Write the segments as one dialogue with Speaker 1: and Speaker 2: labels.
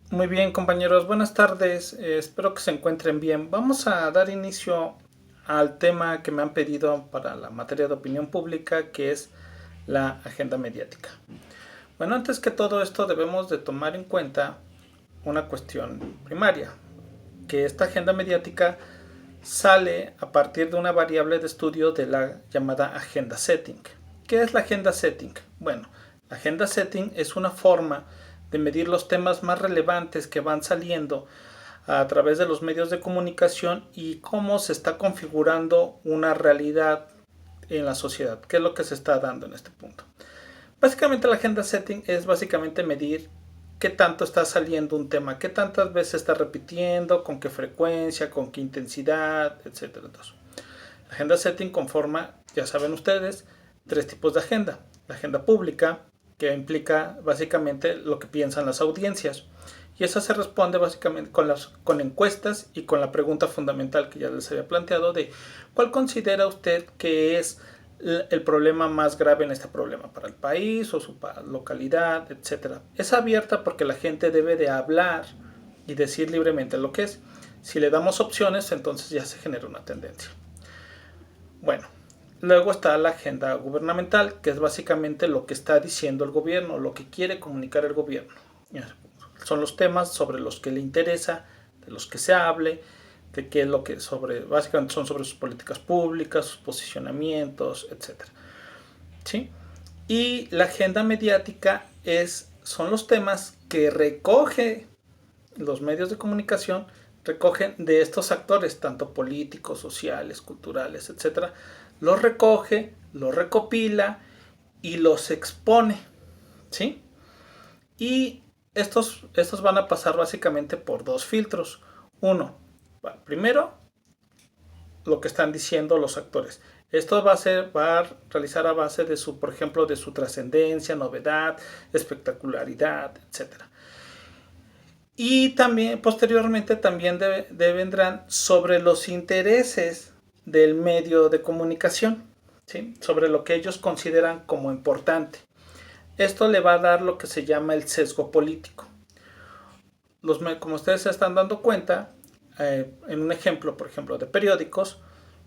Speaker 1: Muy bien, compañeros, buenas tardes. Espero que se encuentren bien. Vamos a dar inicio al tema que me han pedido para la materia de opinión pública, que es la agenda mediática. Bueno, antes que todo esto debemos de tomar en cuenta una cuestión primaria, que esta agenda mediática sale a partir de una variable de estudio de la llamada agenda setting. ¿Qué es la agenda setting? Bueno, la agenda setting es una forma de medir los temas más relevantes que van saliendo a través de los medios de comunicación y cómo se está configurando una realidad en la sociedad, qué es lo que se está dando en este punto. Básicamente la agenda setting es básicamente medir qué tanto está saliendo un tema, qué tantas veces está repitiendo, con qué frecuencia, con qué intensidad, etcétera. Entonces, la agenda setting conforma, ya saben ustedes, tres tipos de agenda. La agenda pública, que implica básicamente lo que piensan las audiencias. Y esa se responde básicamente con encuestas y con la pregunta fundamental que ya les había planteado de ¿cuál considera usted que es el problema más grave en este problema para el país o su localidad, etcétera? Es abierta porque la gente debe de hablar y decir libremente lo que es. Si le damos opciones, entonces ya se genera una tendencia. Bueno, luego está la agenda gubernamental, que es básicamente lo que está diciendo el gobierno, lo que quiere comunicar el gobierno. Son los temas sobre los que le interesa, de los que se hable, de qué es lo que sobre, básicamente son sobre sus políticas públicas, sus posicionamientos, etcétera. ¿Sí? Y la agenda mediática son los temas que recoge los medios de comunicación, recogen de estos actores, tanto políticos, sociales, culturales, etcétera, los recoge, los recopila y los expone, ¿sí? Y estos van a pasar básicamente por dos filtros. Uno, primero, lo que están diciendo los actores. Esto va a realizar a base de su, por ejemplo, de su trascendencia, novedad, espectacularidad, etcétera. Y también, posteriormente, también vendrán sobre los intereses del medio de comunicación, ¿sí? Sobre lo que ellos consideran como importante. Esto le va a dar lo que se llama el sesgo político. Como ustedes se están dando cuenta, en un ejemplo, por ejemplo, de periódicos,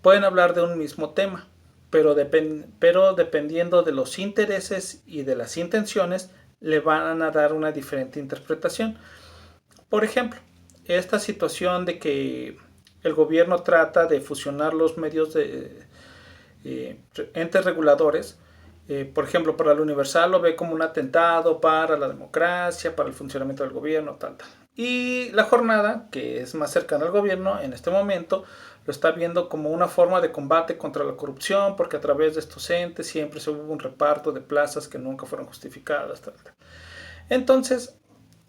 Speaker 1: pueden hablar de un mismo tema, pero dependiendo de los intereses y de las intenciones, le van a dar una diferente interpretación. Por ejemplo, esta situación de que el gobierno trata de fusionar los medios de entes reguladores, por ejemplo, para el Universal lo ve como un atentado para la democracia, para el funcionamiento del gobierno, tal, tal. Y la jornada, que es más cercana al gobierno en este momento, lo está viendo como una forma de combate contra la corrupción, porque a través de estos entes siempre se hubo un reparto de plazas que nunca fueron justificadas, tal, tal. Entonces,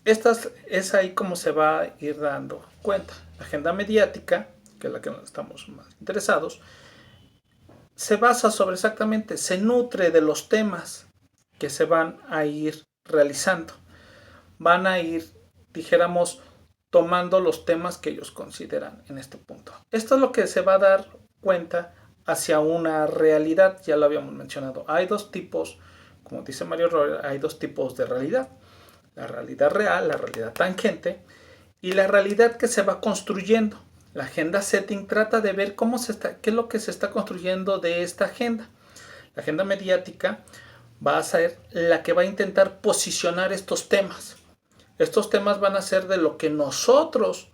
Speaker 1: es ahí como se va a ir dando cuenta. La agenda mediática, que es la que estamos más interesados, se basa sobre exactamente, se nutre de los temas que se van a ir realizando. Van a ir, dijéramos, tomando los temas que ellos consideran en este punto. Esto es lo que se va a dar cuenta hacia una realidad, ya lo habíamos mencionado. Hay dos tipos, como dice Mario Royer, hay dos tipos de realidad. La realidad real, la realidad tangente y la realidad que se va construyendo. La agenda setting trata de ver qué es lo que se está construyendo de esta agenda. La agenda mediática va a ser la que va a intentar posicionar estos temas. Estos temas van a ser de lo que nosotros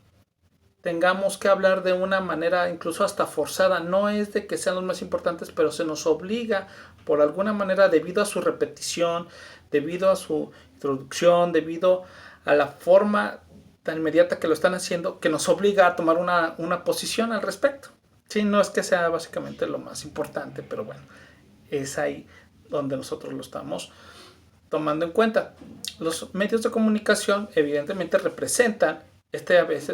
Speaker 1: tengamos que hablar de una manera incluso hasta forzada. No es de que sean los más importantes, pero se nos obliga por alguna manera debido a su repetición, debido a su introducción, debido a la forma tan inmediata que lo están haciendo, que nos obliga a tomar una posición al respecto. Sí, no es que sea básicamente lo más importante, pero bueno, es ahí donde nosotros lo estamos tomando en cuenta. Los medios de comunicación evidentemente representan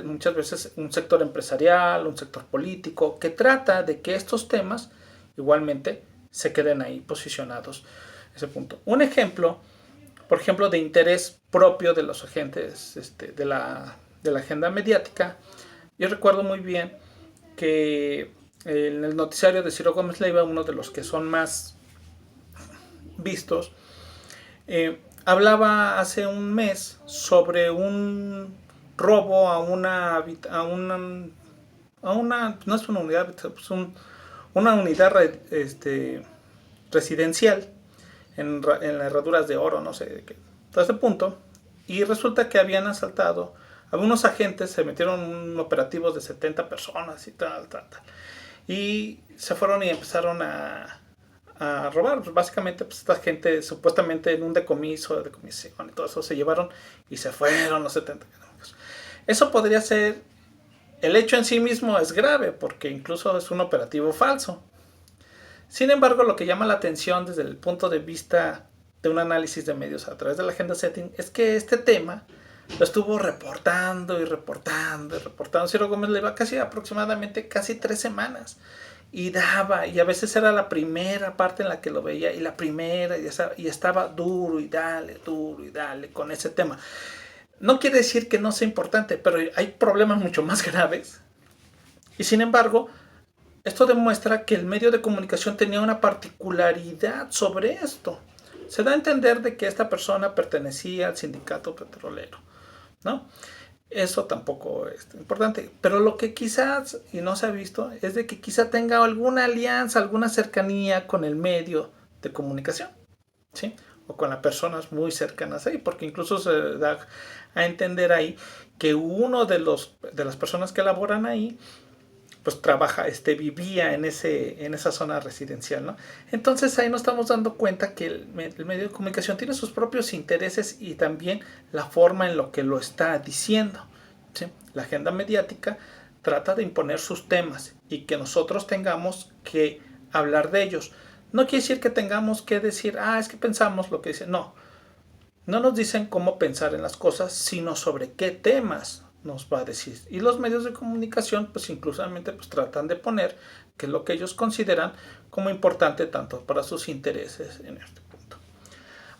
Speaker 1: muchas veces un sector empresarial, un sector político, que trata de que estos temas igualmente se queden ahí posicionados. Ese punto. Un ejemplo, por ejemplo, de interés propio de los agentes de la agenda mediática. Yo recuerdo muy bien que en el noticiario de Ciro Gómez Leiva, uno de los que son más vistos, hablaba hace un mes sobre un robo a una no es una unidad, es una unidad residencial en las herraduras de oro, no sé de qué, hasta ese punto. Y resulta que habían asaltado, algunos agentes se metieron en un operativo de 70 personas y tal. Y se fueron y empezaron a robar. Pues básicamente, pues esta gente supuestamente en un decomisión y todo eso se llevaron y se fueron los 70 económicos. Eso podría ser, el hecho en sí mismo es grave porque incluso es un operativo falso. Sin embargo, lo que llama la atención desde el punto de vista de un análisis de medios a través de la agenda setting es que este tema lo estuvo reportando y reportando y reportando. Ciro Gómez le iba aproximadamente casi 3 semanas. Y daba, y a veces era la primera parte en la que lo veía, y la primera, y estaba duro y dale con ese tema. No quiere decir que no sea importante, pero hay problemas mucho más graves. Y sin embargo, esto demuestra que el medio de comunicación tenía una particularidad sobre esto. Se da a entender de que esta persona pertenecía al sindicato petrolero, ¿no? Eso tampoco es importante. Pero lo que quizás, y no se ha visto, es de que quizá tenga alguna alianza, alguna cercanía con el medio de comunicación, ¿sí? O con las personas muy cercanas ahí, porque incluso se da a entender ahí que uno de las personas que laboran ahí pues vivía en esa zona residencial, ¿no? Entonces ahí nos estamos dando cuenta que el medio de comunicación tiene sus propios intereses y también la forma en lo que lo está diciendo, ¿sí? La agenda mediática trata de imponer sus temas y que nosotros tengamos que hablar de ellos. No quiere decir que tengamos que decir, es que pensamos lo que dicen. No, no nos dicen cómo pensar en las cosas, sino sobre qué temas nos va a decir. Y los medios de comunicación, pues inclusivamente, pues tratan de poner que es lo que ellos consideran como importante tanto para sus intereses en este punto.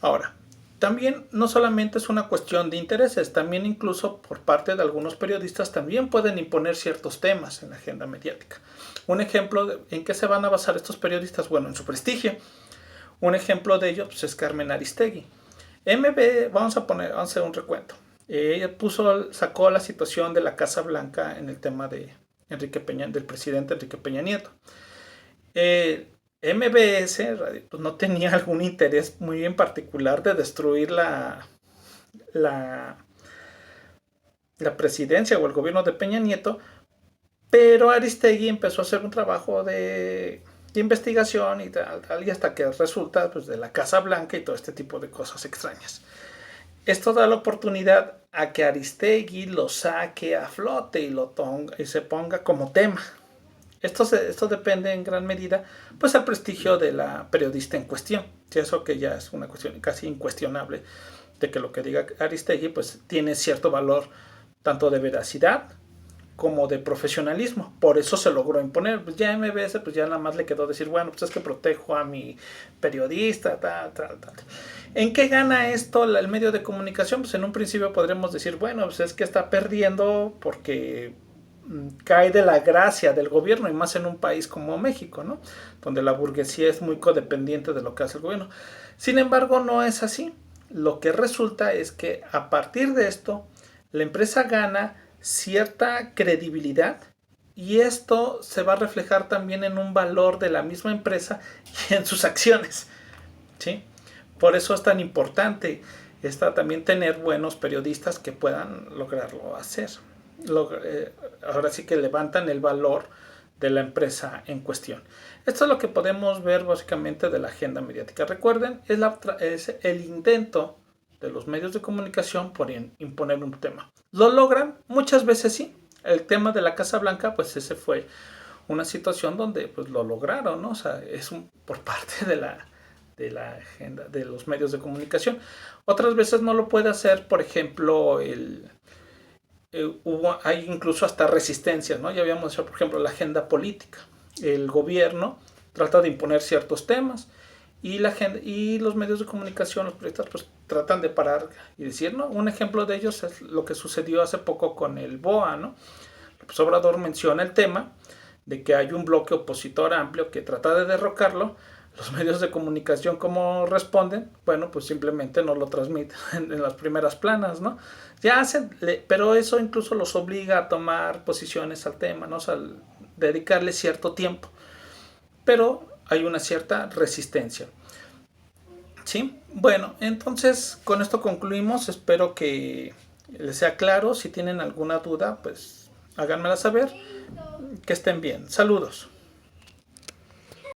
Speaker 1: Ahora, también no solamente es una cuestión de intereses, también incluso por parte de algunos periodistas también pueden imponer ciertos temas en la agenda mediática. Un ejemplo en qué se van a basar estos periodistas, bueno, en su prestigio. Un ejemplo de ello pues, es Carmen Aristegui. vamos a hacer un recuento. Ella sacó la situación de la Casa Blanca en el tema de del presidente Enrique Peña Nieto. MBS pues, no tenía algún interés muy en particular de destruir la presidencia o el gobierno de Peña Nieto, pero Aristegui empezó a hacer un trabajo de investigación y tal, y hasta que resulta pues, de la Casa Blanca y todo este tipo de cosas extrañas. Esto da la oportunidad a que Aristegui lo saque a flote y se ponga como tema. Esto depende en gran medida pues al prestigio de la periodista en cuestión. Eso que ya es una cuestión casi incuestionable de que lo que diga Aristegui pues tiene cierto valor tanto de veracidad como de profesionalismo. Por eso se logró imponer. Pues ya MBS pues ya nada más le quedó decir, bueno, pues es que protejo a mi periodista, tal. ¿En qué gana esto el medio de comunicación? Pues en un principio podremos decir, bueno, pues es que está perdiendo porque cae de la gracia del gobierno y más en un país como México, ¿no? Donde la burguesía es muy codependiente de lo que hace el gobierno. Sin embargo, no es así. Lo que resulta es que a partir de esto, la empresa gana cierta credibilidad y esto se va a reflejar también en un valor de la misma empresa y en sus acciones, ¿sí? Por eso es tan importante también tener buenos periodistas que puedan lograrlo hacer. Ahora sí que levantan el valor de la empresa en cuestión. Esto es lo que podemos ver básicamente de la agenda mediática. Recuerden, es el intento de los medios de comunicación por imponer un tema. ¿Lo logran? Muchas veces sí. El tema de la Casa Blanca, pues ese fue una situación donde pues lo lograron, ¿no? O sea, es por parte de la agenda de los medios de comunicación. Otras veces no lo puede hacer, por ejemplo, hay incluso hasta resistencias, ¿no? Ya habíamos dicho, por ejemplo, la agenda política. El gobierno trata de imponer ciertos temas y los medios de comunicación, los periodistas, pues tratan de parar y decir, ¿no? Un ejemplo de ellos es lo que sucedió hace poco con el BOA, ¿no? López Obrador menciona el tema de que hay un bloque opositor amplio que trata de derrocarlo. los medios de comunicación cómo responden, bueno, pues simplemente no lo transmiten en las primeras planas, ¿no? Ya hacen, pero eso incluso los obliga a tomar posiciones al tema, ¿no? O sea, dedicarle cierto tiempo, pero hay una cierta resistencia. Sí, bueno, entonces con esto concluimos. Espero que les sea claro. Si tienen alguna duda, pues háganmela saber. Que estén bien. Saludos.